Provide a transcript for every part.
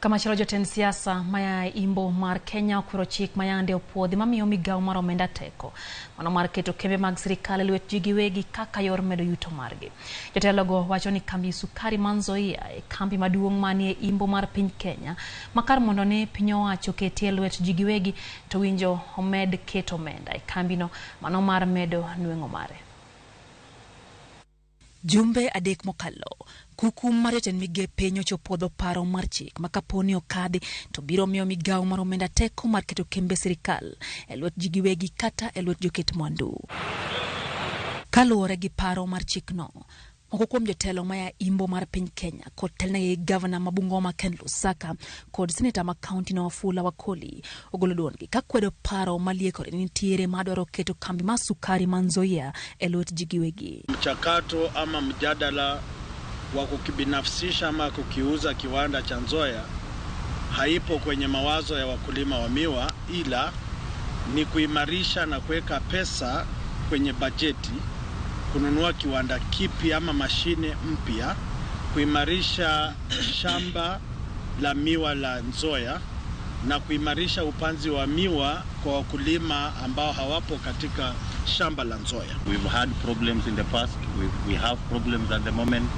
Kama chalo joten siasa maya imbo mar Kenya kwero chik mayande opuodhi mamiyo migawo mar omenda teko mano mar keto kembe mag sirkal lwet ji giwegi kaka yor medo yuto margi. Jotelogo wacho ni kambi sukari ma Nzoia e kambi maduong' manie imbo mar piny Kenya makar mondo ne piny owacho ketie lwet ji giwegi to winjo omed keto omenda e kambino mano mar medo nweng'o mare. Jumbe adek mokalo kuku mar joten migepe nyocho puodho paro mar chik makaponi okadhi to biro miyo migawo mar omenda teko mar keto kembe sirkal e lwet ji giwegi kata e lwet joket mwandu. Kaluwore gi paro mar chikno, moko kuom jotelo maya imbo mar piny Kenya kod telne gavana ma Bungoma Ken Lusaka kod seneta ma kaunti no Wafula Wakoli ogolo duondgi ka kwedo paro maliekore nitiere madwaro keto kambi ma sukari ma Nzoia e lwet ji giwegi. Mchakato ama mjadala wa kukibinafsisha ama kukiuza kiwanda cha Nzoia haipo kwenye mawazo ya wakulima wa miwa, ila ni kuimarisha na kuweka pesa kwenye bajeti kununua kiwanda kipi ama mashine mpya, kuimarisha shamba la miwa la Nzoia na kuimarisha upanzi wa miwa kwa wakulima ambao hawapo katika shamba la Nzoia. We've had problems in the past, we have problems at the moment,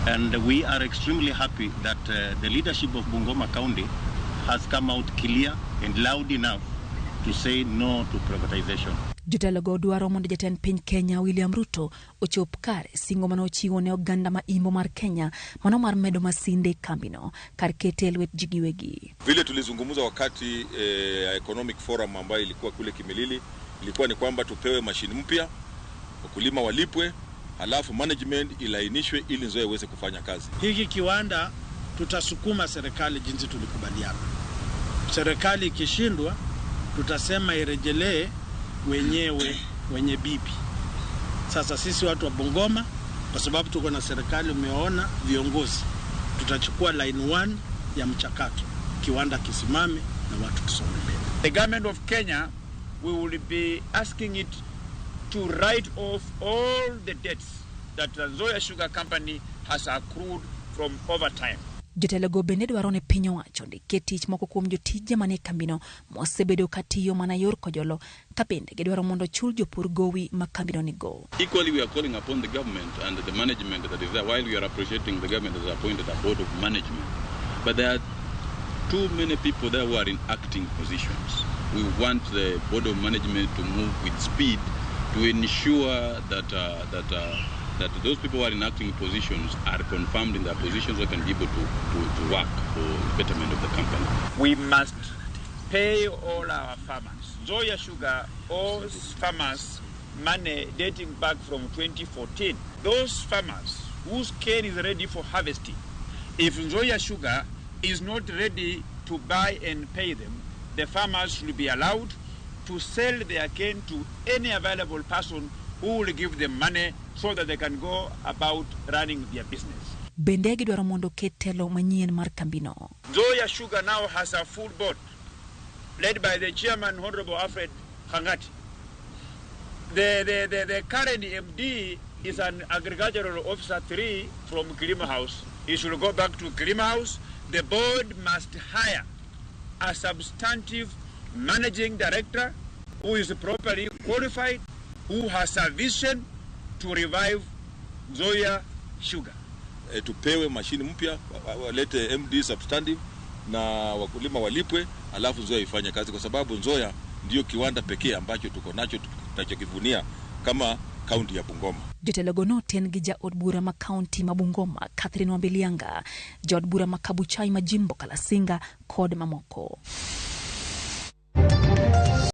and we are extremely happy that the leadership of Bungoma County has come out clear and loud enough to say no to privatization. Jotelogo dwaro mondo jatend piny Kenya William Ruto ochop kare singo mano chiwo ne oganda ma imbo mar Kenya mano mar medo masinde kambino kar kete lwet ji giwegi. Vile tulizungumza wakati economic forum ambayo ilikuwa kule Kimilili, ilikuwa ni kwamba tupewe mashini mpya, wakulima walipwe, halafu management ilainishwe ili Nzoia iweze kufanya kazi. Hiki kiwanda tutasukuma serikali jinsi tulikubaliana. Serikali ikishindwa tutasema irejelee wenye bibi. Sasa sisi watu wa Bungoma, kwa sababu tuko na serikali umeona viongozi, tutachukua line 1 ya mchakato, kiwanda kisimame na watu kisonge mbele. The government of Kenya, we will be asking it to write off all the debts that the Nzoia Sugar Company has accrued from overtime. Jotelogo bende dwaro ne piny owacho ndike tich moko kuom jotije manie kambino mosebedo katiyo mana yor kojolo ka bende gidwaro mondo chul jopur gowi ma kambino nigo. Equally, we are calling upon the government and the management that is there. While we are appreciating the government has appointed a board of management, but there are too many people there who are in acting positions. We want the board of management to move with speed to ensure that those people who are in acting positions are confirmed in their positions so can be able to work for the betterment of the company. We must pay all our farmers. Nzoia Sugar owes farmers money dating back from 2014. Those farmers whose cane is ready for harvesting, if Nzoia Sugar is not ready to buy and pay them, the farmers should be allowed to sell their cane to any available person who will give them money so that they can go about running their business. Bendegi dwaro mondo ketelo manyien mar kambino. Nzoia Sugar now has a full board led by the chairman, Honorable Alfred Hangati. The current MD is an agricultural officer 3 from Kilima House. He should go back to Kilima House. The board must hire a substantive managing director who is properly qualified, who has a vision to revive Nzoia Sugar. Tupewe mashini mpya, walete MD substantive na wakulima walipwe, alafu Nzoia ifanye kazi, kwa sababu Nzoia ndio kiwanda pekee ambacho tuko nacho tunachokivunia kama kaunti ya Bungoma. Jotelogo no ten gija odbura ma kaunti ma Bungoma Catherine Wambilianga, jodbura ma Kabuchai ma jimbo Kalasinga kod mamoko.